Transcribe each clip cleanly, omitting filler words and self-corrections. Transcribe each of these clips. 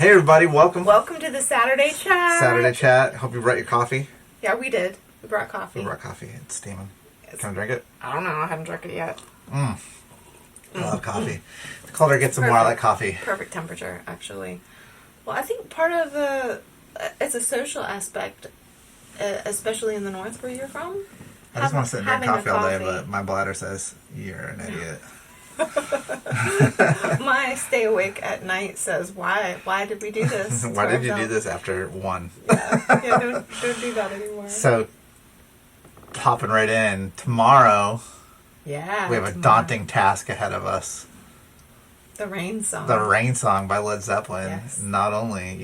Hey everybody, welcome. Welcome to the Saturday Chat. Saturday Chat. Hope you brought your coffee. Yeah, we did. We brought coffee. We brought coffee. It's steaming. Can I drink it? I don't know. I haven't drunk it yet. I love coffee. The colder it gets, the more I like coffee. Perfect temperature, actually. Well, I think part of it's a social aspect, especially in the north where you're from. I just want to sit and drink coffee all day, but my bladder says you're an idiot. My stay awake at night says, why did we do this? Why did you do this after 1? Yeah, don't do that anymore. So, hopping right in, tomorrow we have a daunting task ahead of us. The Rain Song. The Rain Song by Led Zeppelin. Yes. Not only,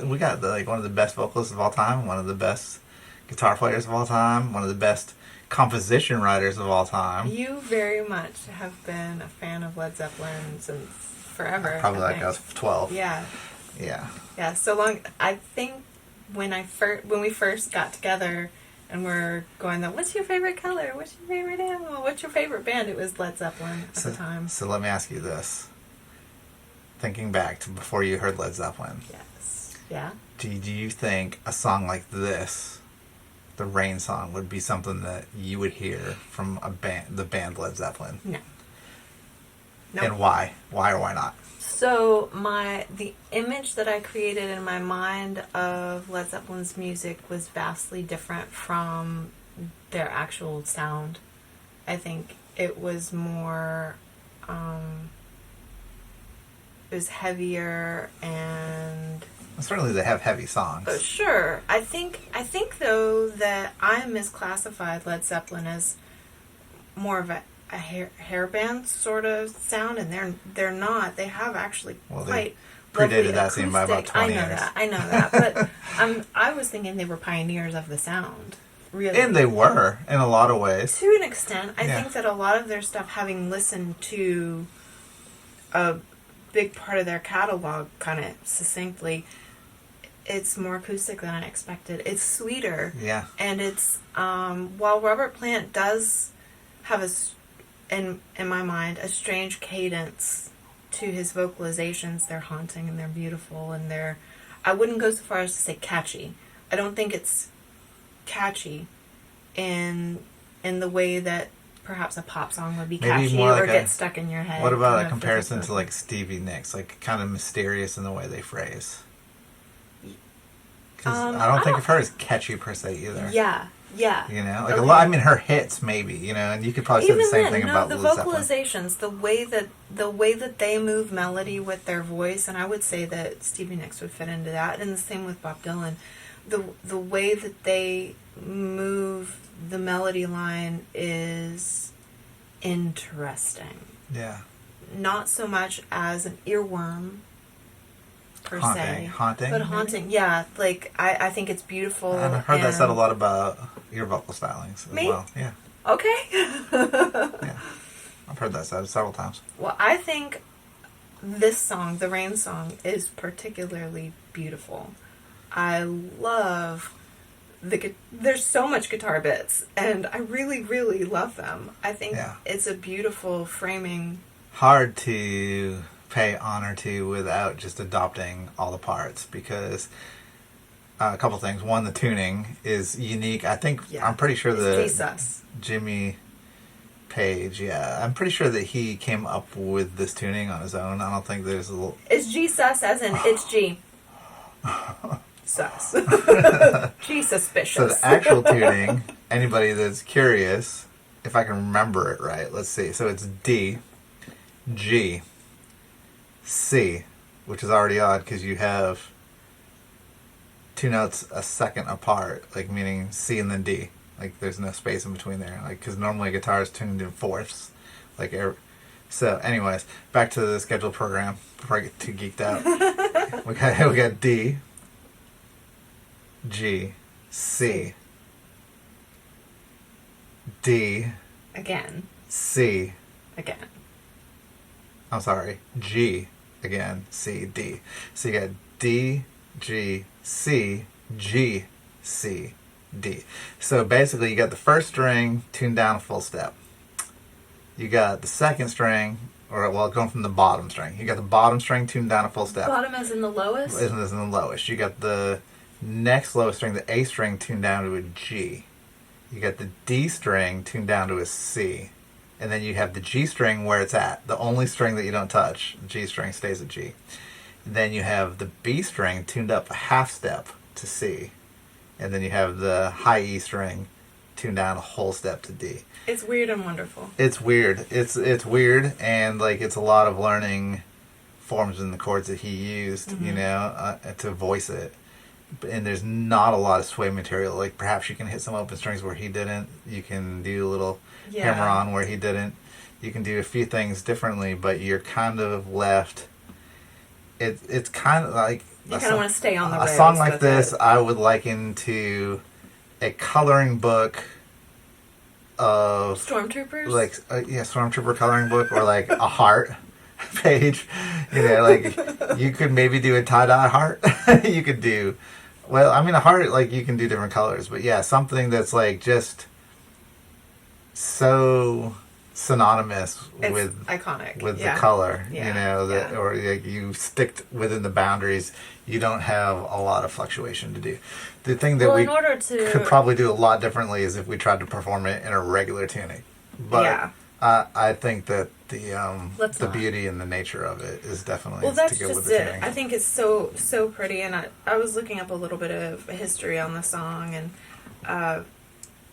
we got one of the best vocalists of all time, one of the best guitar players of all time, one of the best composition writers of all time. You very much have been a fan of Led Zeppelin since forever. Probably like I was 12. Yeah. Yeah. Yeah, so long. I think when we first got together and we're going, what's your favorite color? What's your favorite animal? What's your favorite band? It was Led Zeppelin at the time. So let me ask you this. Thinking back to before you heard Led Zeppelin. Yes. Yeah. Do you think a song like this, the Rain Song, would be something that you would hear from the band Led Zeppelin? No. And why? Why or why not? So the image that I created in my mind of Led Zeppelin's music was vastly different from their actual sound. I think it was more, it was heavier and... Certainly they have heavy songs. Sure. I think though that I misclassified Led Zeppelin as more of a hair band sort of sound, and they're not. They have actually quite predated that scene by about 20 years. I know that. But I was thinking they were pioneers of the sound. Really. And they were, in a lot of ways. To an extent. I think that a lot of their stuff, having listened to a big part of their catalog kind of succinctly, it's more acoustic than I expected. It's sweeter. Yeah. And it's, while Robert Plant does have in my mind, a strange cadence to his vocalizations, they're haunting and they're beautiful and I wouldn't go so far as to say catchy. I don't think it's catchy in the way that perhaps a pop song would be catchy or get stuck in your head. What about a comparison to like Stevie Nicks, like kind of mysterious in the way they phrase? Because I don't think of her as catchy per se either. Yeah. You know, like a lot. I mean, her hits maybe. You know, and you could probably say the same thing about the Led vocalizations, the way that they move melody with their voice, and I would say that Stevie Nicks would fit into that, and the same with Bob Dylan. The way that they move the melody line is interesting. Yeah. Not so much as an earworm per se. Haunting? But haunting, yeah. Like, I think it's beautiful. I've heard that said a lot about your vocal stylings as well. Yeah. Okay. Yeah. I've heard that said several times. Well, I think this song, the Rain Song, is particularly beautiful. I love there's so much guitar bits, and I really, really love them. I think it's a beautiful framing. Hard to pay honor to without just adopting all the parts, because a couple things. One, the tuning is unique. I think I'm pretty sure Jimmy Page, I'm pretty sure that he came up with this tuning on his own. I don't think there's a little... It's G-sus as in it's G. Sus. G suspicious. So the actual tuning, anybody that's curious, if I can remember it right, let's see. So it's D, G, C, which is already odd because you have 2 notes a second apart, like meaning C and then D. Like there's no space in between there, like because normally a guitar is tuned in fourths. So, anyways, back to the scheduled program before I get too geeked out. we got D, G, C, D, again, C, again. I'm sorry, G, again, C, D. So you got D, G, C, G, C, D. So basically you got the first string tuned down a full step. You got the second string, or well, going from the bottom string. You got the bottom string tuned down a full step. Bottom as in the lowest? As in the lowest. You got the next lowest string, the A string, tuned down to a G. You got the D string tuned down to a C. And then you have the G string where it's at. The only string that you don't touch. The G string stays at G. Then you have the B string tuned up a half step to C. And then you have the high E string tuned down a whole step to D. It's weird and wonderful. It's weird. It's weird, and like it's a lot of learning forms in the chords that he used, to voice it. And there's not a lot of sway material. Like perhaps you can hit some open strings where he didn't. You can do a little hammer on where he didn't. You can do a few things differently, but you're kind of left. It's kind of like you kind of want to stay on the road. A song like this, I would liken to a coloring book of stormtroopers, like stormtrooper coloring book, or like a heart page. Like you could maybe do a tie-dye heart. You could do, well, I mean, a heart, like you can do different colors, but yeah, something that's like just so synonymous with iconic with the color, that or like you stick within the boundaries. You don't have a lot of fluctuation to do. The thing that we could probably do a lot differently is if we tried to perform it in a regular tuning. But I think that the beauty and the nature of it is definitely to go with the tuning. I think it's so pretty, and I was looking up a little bit of history on the song, and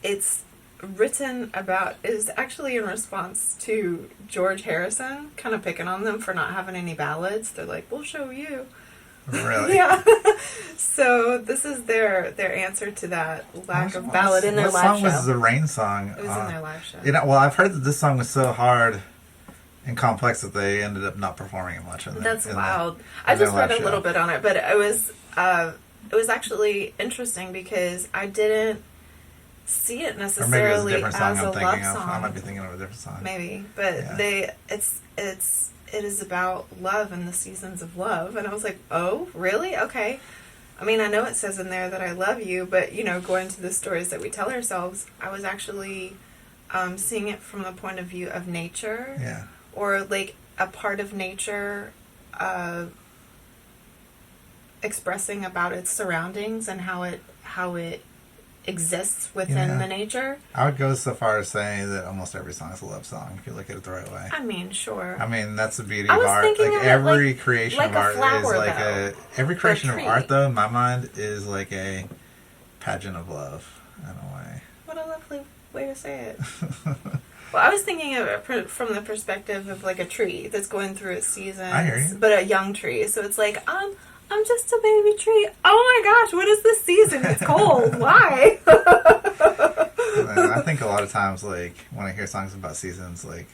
it's written about, is actually in response to George Harrison kind of picking on them for not having any ballads. They're like, we'll show you. Really? Yeah. So this is their answer to that lack of ballad in their live show. What song was the Rain song? It was in their live show. Well, I've heard that this song was so hard and complex that they ended up not performing it much. That's wild. I just read a little bit on it, but it was actually interesting because I didn't see it necessarily as a love song. I might be thinking of a different song. Maybe, but it is about love and the seasons of love, and I was like, oh, really? Okay. I mean, I know it says in there that I love you, but going to the stories that we tell ourselves, I was actually seeing it from the point of view of nature, or like a part of nature expressing about its surroundings and how it exists within the nature. I would go so far as saying that almost every song is a love song if you look at it the right way. I mean, sure. I mean, that's the beauty of art. Like every creation of art is like every creation of art, though, in my mind, is like a pageant of love in a way. What a lovely way to say it. Well, I was thinking of it from the perspective of like a tree that's going through its seasons. I hear you. But a young tree. So it's like, I'm just a baby tree. Oh my gosh, what is this season? It's cold. Why? I think a lot of times, like, when I hear songs about seasons, like,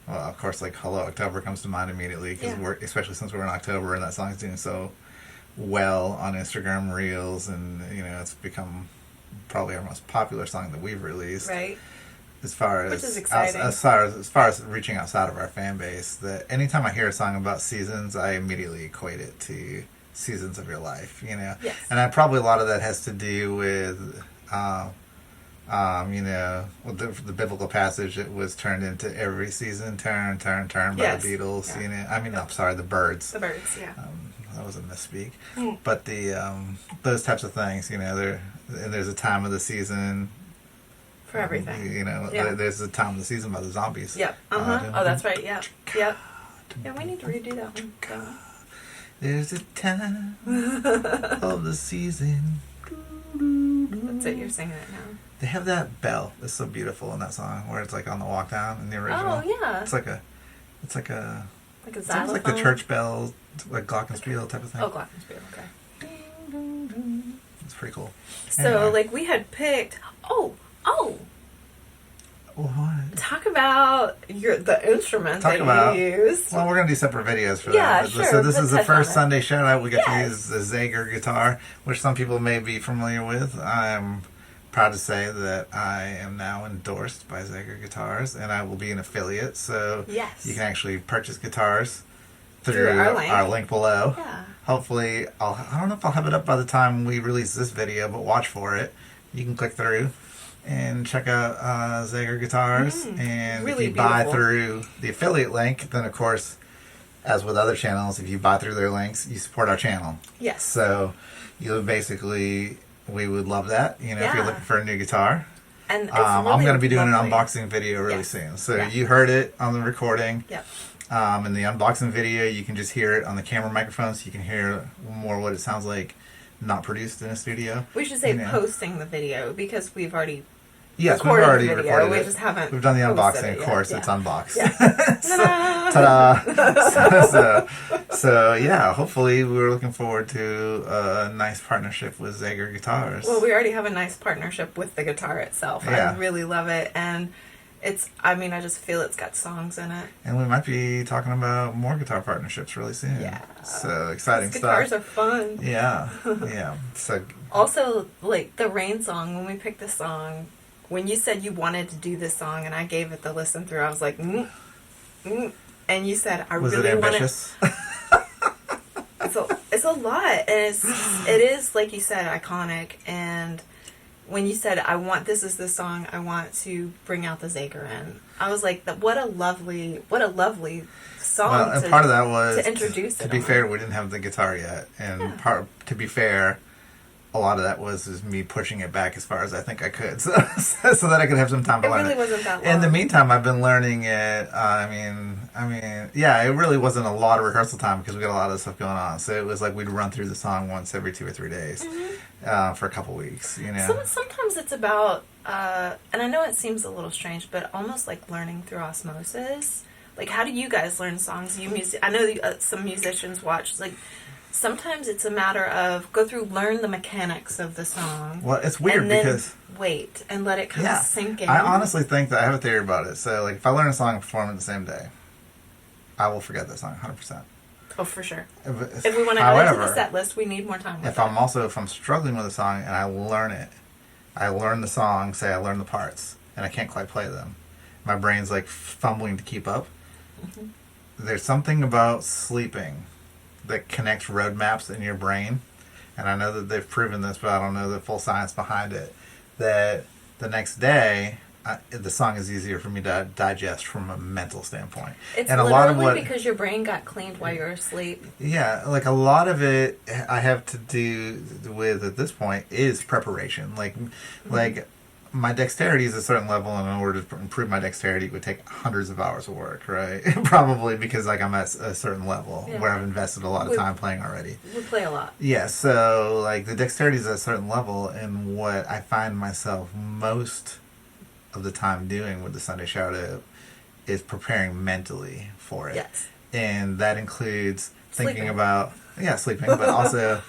well, of course, like, Hello October comes to mind immediately, because especially since we're in October and that song's doing so well on Instagram Reels, and, it's become probably our most popular song that we've released. Right. As far as, which is exciting. As far as reaching outside of our fan base, that anytime I hear a song about seasons, I immediately equate it to seasons of your life, Yes. And probably a lot of that has to do with, the biblical passage that was turned into every season, turn by the Beatles. Yeah. I'm sorry, the Birds. The Birds, yeah. That was a misspeak. But those types of things, there's a time of the season. For everything. There's a time of the season by the Zombies. Yep. That's right. Yep. Yep. Yeah, we need to redo that one. There's a time of the season. That's it. You're singing it now. They have that bell that's so beautiful in that song, where it's like on the walk down in the original. Oh yeah. It's like a xylophone. It's like the church bell, like glockenspiel type of thing. Oh, glockenspiel. Okay. It's pretty cool. So, like, we had picked. Oh. What? Talk about the instrument that you used. Well, we're going to do separate videos for that. Yeah, sure. So this is the first Sunday shout out. We get to use the Zager guitar, which some people may be familiar with. I'm proud to say that I am now endorsed by Zager Guitars, and I will be an affiliate. So you can actually purchase guitars through our link below. Yeah. Hopefully, I don't know if I'll have it up by the time we release this video, but watch for it. You can click through. and check out Zager Guitars. And Really if you buy beautiful. through the affiliate link, then of course, as with other channels, if you buy through their links, you support our channel. Yes. So you basically, we would love that. You know, if you're Yeah. looking for a new guitar. And it's I'm really going to be doing lovely. an unboxing video really Yes. soon. So Yeah. you heard it on the recording. Yep. In the unboxing video, you can just hear it on the camera microphone, so you can hear more what it sounds like, not produced in a studio. We should say You know. posting the video because we've already Yes, we've recorded already the video. recorded We it. just haven't. We've done the posted unboxing, it of yet. course. Yeah. It's unboxed. Yeah. Ta-da! So, yeah, hopefully we're looking forward to a nice partnership with Zager Guitars. Well, we already have a nice partnership with the guitar itself. Yeah. I really love it, and I just feel it's got songs in it. And we might be talking about more guitar partnerships really soon. Yeah. So exciting These stuff. guitars are fun. Yeah, yeah. So Also, like the Rain song, when we picked this song, when you said you wanted to do this song and I gave it the listen through, I was like, and you said, I was really it want ambitious? it's a lot, and it is, like you said, iconic. And when you said, this is the song I want to bring out the Zager in, I was like, what a lovely song. Well, and part of that was to introduce To it be on. fair, we didn't have the guitar yet, and to be fair, a lot of that was me pushing it back as far as I think I could, so that I could have some time to It learn really it. wasn't that long. In the meantime, I've been learning it. I mean, yeah, it really wasn't a lot of rehearsal time because we got a lot of stuff going on. So it was like we'd run through the song once every 2 or 3 days for a couple weeks. You know, Sometimes it's about, and I know it seems a little strange, but almost like learning through osmosis. Like, how do you guys learn songs? I know some musicians watch. Like, sometimes it's a matter of learn the mechanics of the song. well, it's weird and then because wait and let it kind of sink in. I honestly think that I have a theory about it. So, like, if I learn a song and perform it the same day, I will forget that song 100%. Oh, for sure. If we want to add it to the set list, we need more time. If I'm struggling with a song and I learn it, I learn the song, say I learn the parts, and I can't quite play them. My brain's like fumbling to keep up. Mm-hmm. There's something about sleeping that connects roadmaps in your brain, and I know that they've proven this, but I don't know the full science behind it, that the next day the song is easier for me to digest from a mental standpoint. It's and a literally lot of what, because your brain got cleaned while you were asleep. yeah, like a lot of it I have to do with at this point is preparation. Like my dexterity is a certain level, and in order to improve my dexterity, it would take hundreds of hours of work, right? Probably because like I'm at a certain level where I've invested a lot of time playing already. We play a lot. Yeah, so like the dexterity is at a certain level, and what I find myself most of the time doing with the Sunday shout out is preparing mentally for it. Yes. And that includes thinking Sleeping. about sleeping, but also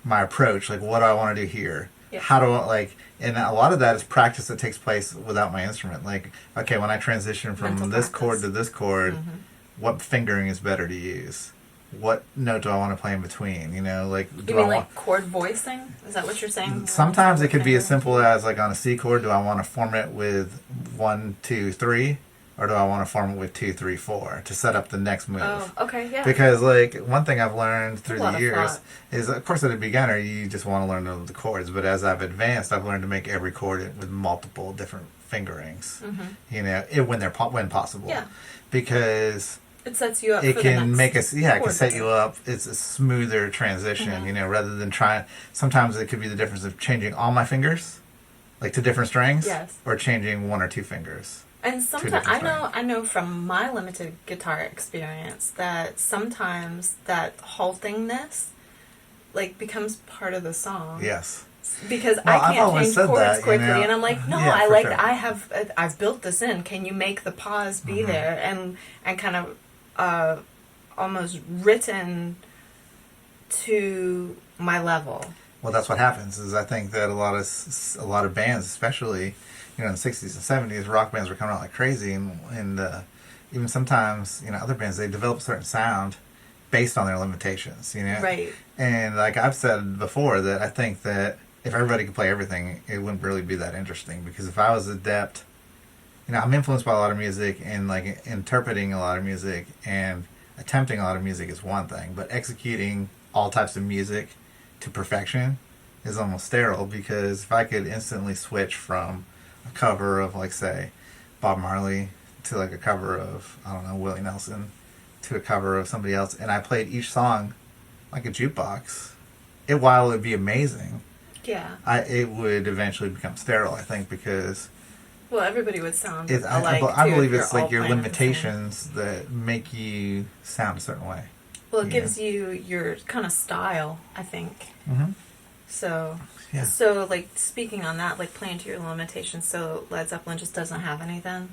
my approach, like what do I want to do here? Yeah. How do I and a lot of that is practice that takes place without my instrument. Like, okay, when I transition from Mental this practice. chord to this chord, what fingering is better to use? What note do I want to play in between? You know, like You mean like chord voicing? Is that what you're saying? Sometimes it could be as simple as like on a C chord, do I want to form it with 1, 2, 3, or do I want to form it with 2, 3, 4 to set up the next move? Oh, okay, yeah. Because like one thing I've learned through lot the of years thought. is, of course, at a beginner you just want to learn the chords, but as I've advanced, I've learned to make every chord with multiple different fingerings. You know, when possible. Yeah. Because it sets you up. it for can the next make us, it can chord set button. you up. It's a smoother transition, you know, rather than trying. Sometimes it could be the difference of changing all my fingers, like to different strings, Yes. or changing 1 or 2 fingers. And sometimes different I know from my limited guitar experience that sometimes that haltingness like becomes part of the song. Yes. Because Well, I I've can't always change said chords that, you quickly, know. and I'm like, no, Yeah, I for like sure. I've built this in. Can you make the pause be there and kind of almost written to my level? Well, that's what happens. Is I think that a lot of bands, especially in the 60s and 70s, rock bands were coming out like crazy, and even sometimes other bands, they develop a certain sound based on their limitations. Right. And like I've said before, that I think that if everybody could play everything, it wouldn't really be that interesting. Because if I was adept, I'm influenced by a lot of music, and like interpreting a lot of music and attempting a lot of music is one thing, but executing all types of music to perfection is almost sterile. Because if I could instantly switch from a cover of, like, say, Bob Marley to, like, a cover of, I don't know, Willie Nelson to a cover of somebody else, and I played each song like a jukebox, while it would be amazing, Yeah. it would eventually become sterile, I think, because Well, everybody would sound I alike. believe too, if it's you're like all your playing at the same- limitations that make you sound a certain way. Well, it Yeah. gives you your kind of style, I think. Mm-hmm. So, Yeah. so like speaking on that, like playing to your limitations. So Led Zeppelin just doesn't have any then.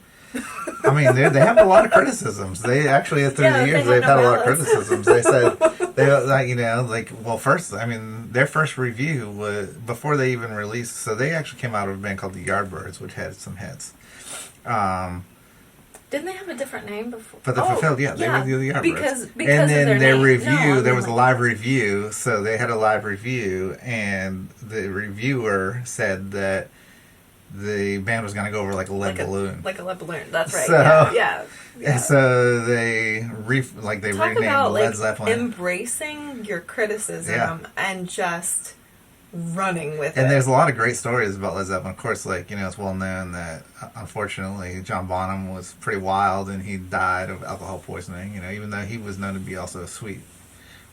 I mean, they have a lot of criticisms. They actually, through Yeah, the they years, have they've no had a lot of balance. criticisms. They said, well, first, I mean, their first review was, before they even released, so they actually came out of a band called the Yardbirds, which had some hits. Didn't they have a different name before? But the Fulfilled, they were the Yardbirds. Because and of then their name. review, No, I mean, there was a like- live review, so they had a live review, and the reviewer said that the band was going to go over like a lead balloon. Like a lead balloon. That's right. So- yeah. And so they Talk renamed about Led like Zeppelin. embracing your criticism Yeah. and just running with it. And there's a lot of great stories about Led Zeppelin. Of course, like, it's well known that, unfortunately, John Bonham was pretty wild and he died of alcohol poisoning, even though he was known to be also a sweet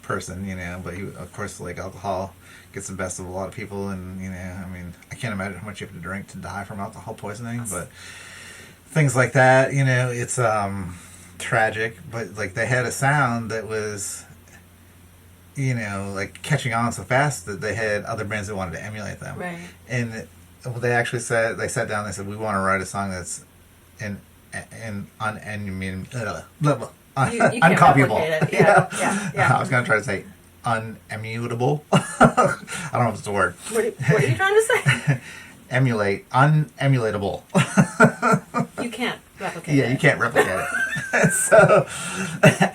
person, but he, of course, like, alcohol gets the best of a lot of people, and, I mean, I can't imagine how much you have to drink to die from alcohol poisoning, but things like that, it's tragic, but, like, they had a sound that was, like, catching on so fast that they had other bands that wanted to emulate them. Right. And they actually said, they sat down and they said, we want to write a song that's uncopyable. Replicate it. Yeah. I was going to try to say unemutable. I don't know if it's a word. What are you trying to say? Emulate. Unemulatable. You can't replicate it. Yeah, you can't replicate it. So,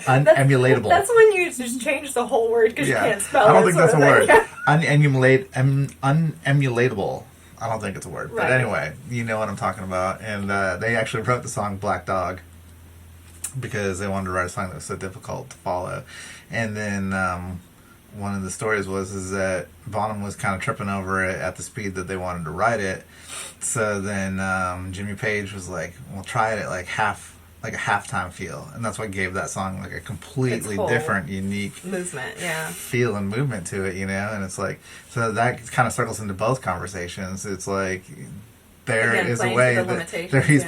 unemulatable. That's when you just change the whole word because you can't spell it. I don't think that's a sort of word. thing. Unemulatable. I don't think it's a word. Right. But anyway, you know what I'm talking about. And they actually wrote the song Black Dog because they wanted to write a song that was so difficult to follow. And then one of the stories is that Bonham was kind of tripping over it at the speed that they wanted to write it. So then Jimmy Page was like, "Well, try it at like a halftime feel," and that's what gave that song like a completely different, unique movement. Yeah. feel and movement to it, And it's like, so that kind of circles into both conversations. It's like there Again, is a playing to way the that limitations, there he's yeah.